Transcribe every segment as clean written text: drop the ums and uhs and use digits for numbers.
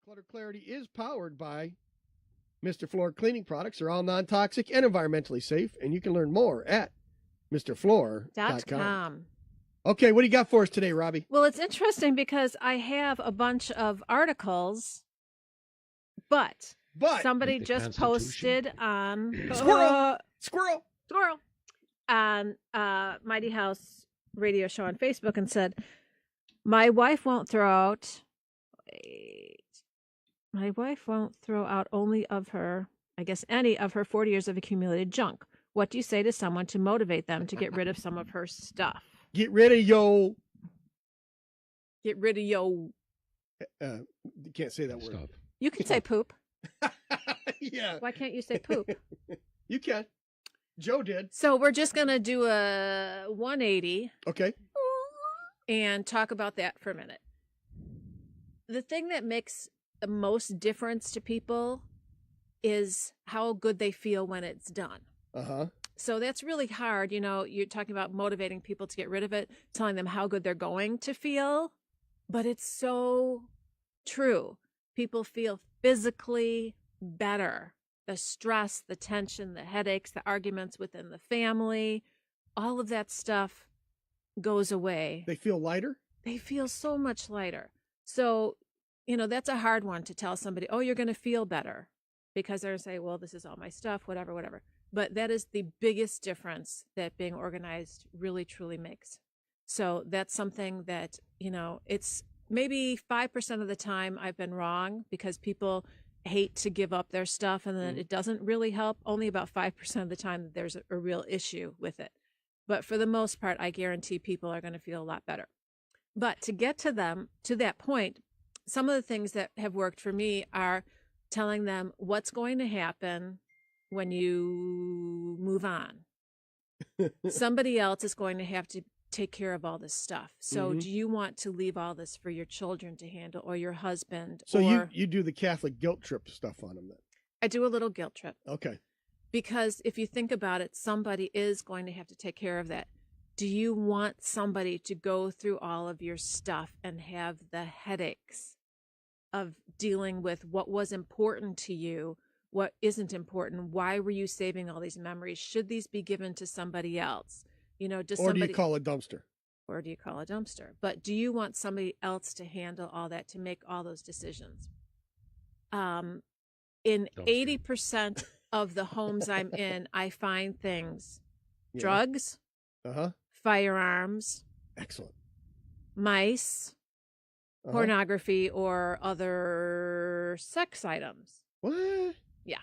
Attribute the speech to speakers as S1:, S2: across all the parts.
S1: Clutter Clarity is powered by Mr. Floor Cleaning Products. They're all non-toxic and environmentally safe, and you can learn more at MrFloor.com.
S2: .com.
S1: Okay, what do you got for us today, Robbie?
S2: Well, it's interesting because I have a bunch of articles, but somebody
S3: Like the
S2: just
S3: Constitution?
S2: posted on
S1: Squirrel!
S2: on Mighty House radio show on Facebook and said, my wife won't throw out only of her, I guess any of her 40 years of accumulated junk. What do you say to someone to motivate them to get rid of some of her stuff?
S1: Get rid of yo.
S2: Get rid of yo.
S1: You can't say that word.
S3: Stuff.
S2: You can say poop.
S1: Yeah,
S2: Why can't you say poop?
S1: you can. Joe did.
S2: So we're just going to do a 180
S1: Okay.
S2: and talk about that for a minute. The thing that makes the most difference to people is how good they feel when it's done.
S1: Uh-huh.
S2: So that's really hard. You know, you're talking about motivating people to get rid of it, telling them how good they're going to feel, but it's so true. People feel physically better. The stress, the tension, the headaches, the arguments within the family, all of that stuff goes away.
S1: They feel lighter?
S2: They feel so much lighter. So, you know, that's a hard one to tell somebody, oh, you're going to feel better, because they're going to say, well, this is all my stuff, whatever. But that is the biggest difference that being organized really, truly makes. So that's something that, you know, it's maybe 5% of the time I've been wrong because people hate to give up their stuff and then it doesn't really help. Only about 5% of the time that there's a real issue with it. But for the most part, I guarantee people are going to feel a lot better. But to get to them, to that point, some of the things that have worked for me are telling them what's going to happen when you move on. Somebody else is going to have to take care of all this stuff. So do you want to leave all this for your children to handle, or your husband?
S1: So
S2: or
S1: you do the Catholic guilt trip stuff on them then?
S2: I do a little guilt trip.
S1: Okay.
S2: Because if you think about it, somebody is going to have to take care of that. Do you want somebody to go through all of your stuff and have the headaches of dealing with what was important to you, what isn't important? Why were you saving all these memories? Should these be given to somebody else? You know,
S1: Or do you call a dumpster?
S2: Or do you call a dumpster? But do you want somebody else to handle all that, to make all those decisions? In 80% of the homes I'm in, I find things, drugs, firearms,
S1: excellent,
S2: mice, pornography, or other sex items.
S1: What?
S2: Yeah.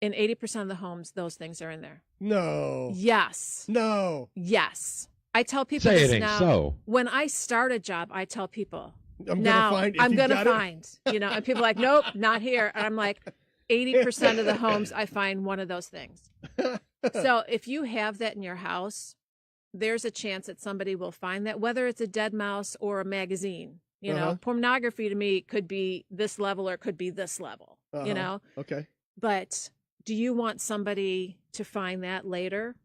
S2: In 80% of the homes, those things are in there.
S1: No.
S2: Yes.
S1: No.
S2: Yes. I tell people
S3: Say
S2: this
S3: it ain't
S2: now.
S3: so.
S2: When I start a job, I tell people,
S1: I'm going to
S2: find, you know, and people are like, nope, not here. And I'm like, 80% of the homes, I find one of those things. So if you have that in your house, there's a chance that somebody will find that, whether it's a dead mouse or a magazine. You know, pornography to me could be this level or it could be this level, you know?
S1: Okay.
S2: But do you want somebody to find that later?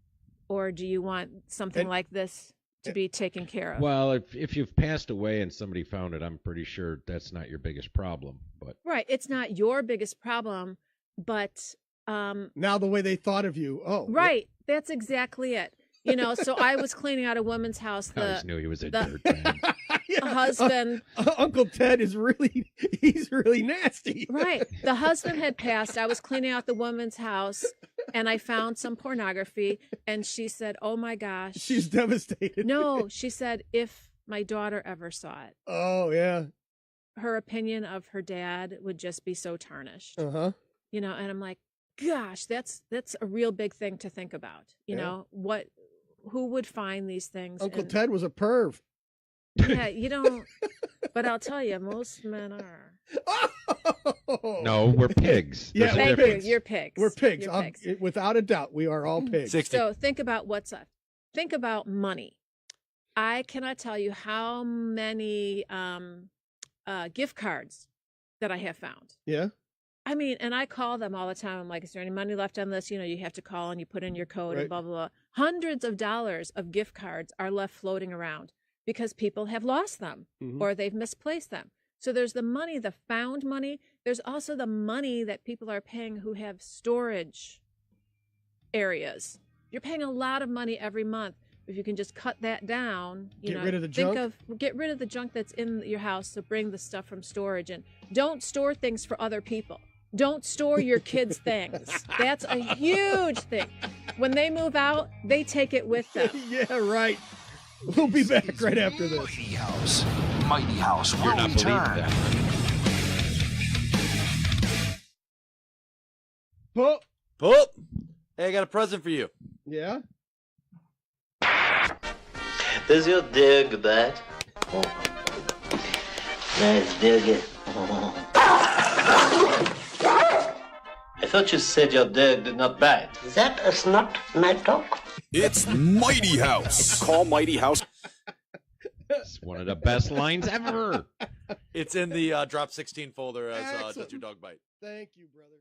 S2: Or do you want something like this to be taken care of?
S3: Well, if you've passed away and somebody found it, I'm pretty sure that's not your biggest problem. But
S2: right. It's not your biggest problem, but
S1: now the way they thought of you. Oh.
S2: Right. That's exactly it. You know, so I was cleaning out a woman's house.
S3: I always knew he was a dirtbag.
S2: Husband.
S1: Uncle Ted he's really nasty.
S2: Right. The husband had passed. I was cleaning out the woman's house and I found some pornography and she said, oh my gosh.
S1: She's devastated.
S2: No, she said, if my daughter ever saw it.
S1: Oh, yeah.
S2: Her opinion of her dad would just be so tarnished. You know, and I'm like, gosh, that's a real big thing to think about. You know, who would find these things?
S1: Uncle Ted was a perv.
S2: Yeah, you don't. But I'll tell you, most men are.
S3: No, we're pigs.
S1: Yeah,
S2: thank you. You're pigs.
S1: We're pigs.
S2: You're pigs.
S1: Without a doubt, we are all pigs.
S4: 60.
S2: So think about what's up. Think about money. I cannot tell you how many gift cards that I have found.
S1: Yeah.
S2: I mean, and I call them all the time. I'm like, is there any money left on this? You know, you have to call and you put in your code and blah, blah, blah. Hundreds of dollars of gift cards are left floating around because people have lost them or they've misplaced them. So there's the money, the found money. There's also the money that people are paying who have storage areas. You're paying a lot of money every month. If you can just cut that down,
S1: Get rid of the junk?
S2: Get rid of the junk that's in your house. So bring the stuff from storage, and don't store things for other people. Don't store your kids' things. That's a huge thing. When they move out, they take it with them.
S1: Yeah, right. We'll be back right after this.
S4: Mighty House. Mighty House will
S3: You're not believe
S4: return.
S3: that.
S1: Oh,
S5: Oh, hey, I got a present for you.
S1: yeah.
S6: Does your dig that? Let's dig it. I thought you said your dog did not bite. That is not my dog.
S7: It's Mighty House. Call Mighty House.
S3: It's one of the best lines ever.
S5: It's in the Drop 16 folder as
S1: Excellent.
S5: Does Your Dog Bite?
S1: Thank you, brother.